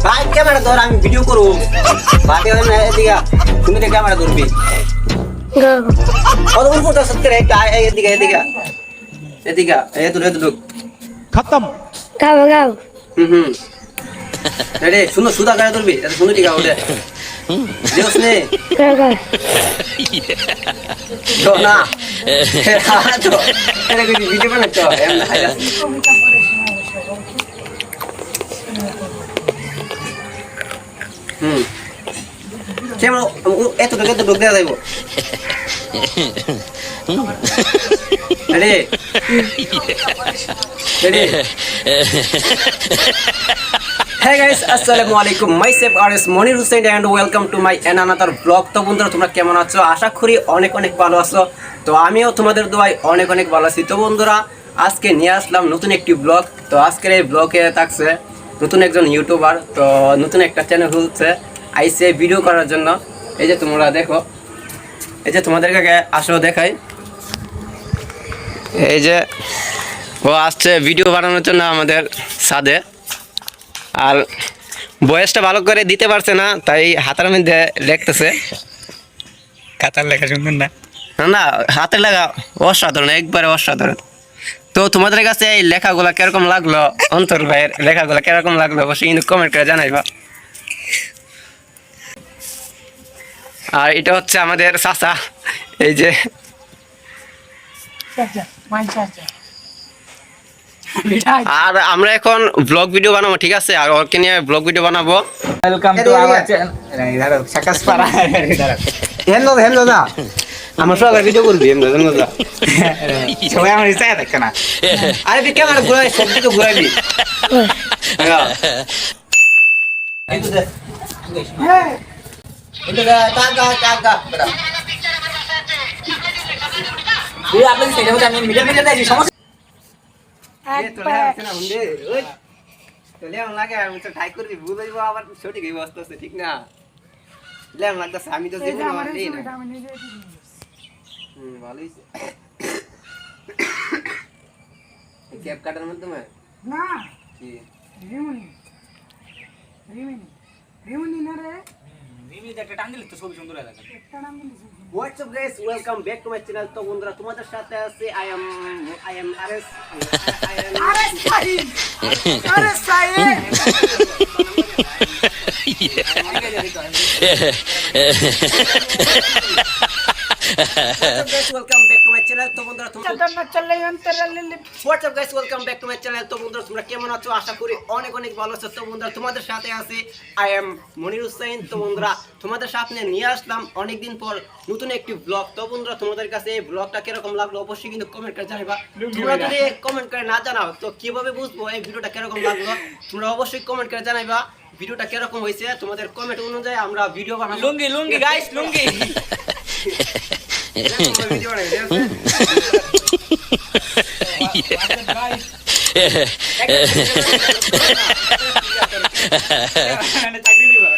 ভাই ক্যামেরা ধর আমি ভিডিও করব বাদে হয় এদিকে তুমি তো ক্যামেরা ধরবি কত বড় ফটো সত্যি রে এদিকে এদিকে এদিকে এত खत्म গাও গাও হুম রে শুনো সুদা গায়ে ধরবি এটা শুনো ঠিক আছে দেওস নে গাও গাও তো না তো এটা কি ভিডিও বানাচ্ছ এম না হাইলা কেমন এত ঢোক দেওয়া যাইব ready ready Hey guys, assalamu alaikum. Myself RS Monir Hussain and welcome to my another vlog. তো বন্ধুরা তোমরা কেমন আছো? আশা করি অনেক ভালো আছো। তো আমিও তোমাদের দোয়ায় অনেক ভালো আছি। তো বন্ধুরা আজকে নিয়ে আসলাম নতুন একটি ব্লগ। তো আজকের এই ব্লগে থাকছে নতুন একজন ইউটিউবার। তো নতুন একটা চ্যানেল খুলছে আইসে ভিডিও করার জন্য। এই যে তোমরা দেখো, এই যে তোমাদেরকে আসো দেখাই। এই যে ও আসছে ভিডিও বানানোর জন্য আমাদের ছাদে। আর বয়সটা ভালো করে দিতে পারছে না, তাই হাতের মধ্যে লিখতেছে। খাতার লেখা সুন্দর না? না, হাতের লেখা অসাধারণ, একবারে অসাধারণ। তো তোমাদের কাছে এই লেখাগুলা কিরকম লাগলো, অন্তর ভাইয়ের লেখাগুলা কিরকম লাগলো অবশ্যই কিন্তু কমেন্ট করে জানাইবা। আর এটা হচ্ছে আমাদের চাচা, এই যে আর আমরা এখন ব্লগ ভিডিও বানাবো, ঠিক আছে? আর ওকে নিয়ে ব্লগ ভিডিও বানাবো। ওয়েলকাম টু আওয়ার চ্যানেল সাকাস পাড়া। হেমদা দা আমার সবাই ভিডিও করবি, হেমদা দা সবাই আমার ইচ্ছা দেখে না। আরে তুই ক্যামেরা ঘুরাই, সব দিকে ঘুরাইবি। ঠিক না লাগতেছে, আমি তো ভালোই ক্যাপ কাটার মাধ্যমে না কি রিমনি না রে একটা টান দিলে তো ছবি সুন্দর হয় লাগে। একটা নাম দিলি What's up guys, welcome back to my channel. তো বন্ধুরা তোমাদের সাথে আছি I am RS welcome back to my channel. তো বন্ধুরা তোমরা What's up guys, welcome back to my channel. তো বন্ধুরা তোমরা কেমন আছো? আশা করি অনেক ভালো আছো। তো বন্ধুরা তোমাদের সাথে আছি I am মনির হুসাইন। তো বন্ধুরা তোমাদের সামনে নিয়ে আসলাম অনেকদিন পর নতুন একটি ব্লগ। তো বন্ধুরা তোমাদের কাছে এই ব্লগটা কিরকম লাগলো অবশ্যই কিন্তু কমেন্ট করে জানাবা। তোমরা যদি কমেন্ট করে না জানাও তো কিভাবে বুঝবো এই ভিডিওটা কিরকম লাগলো? তোমরা অবশ্যই কমেন্ট করে জানাবা ভিডিওটা কিরকম হয়েছে। তোমাদের কমেন্ট অনুযায়ী আমরা ভিডিও বানাবো। লুঙ্গি গাইস, লুঙ্গি ভিডিও বানাই ঠিক আছে? চাকরি দিবা।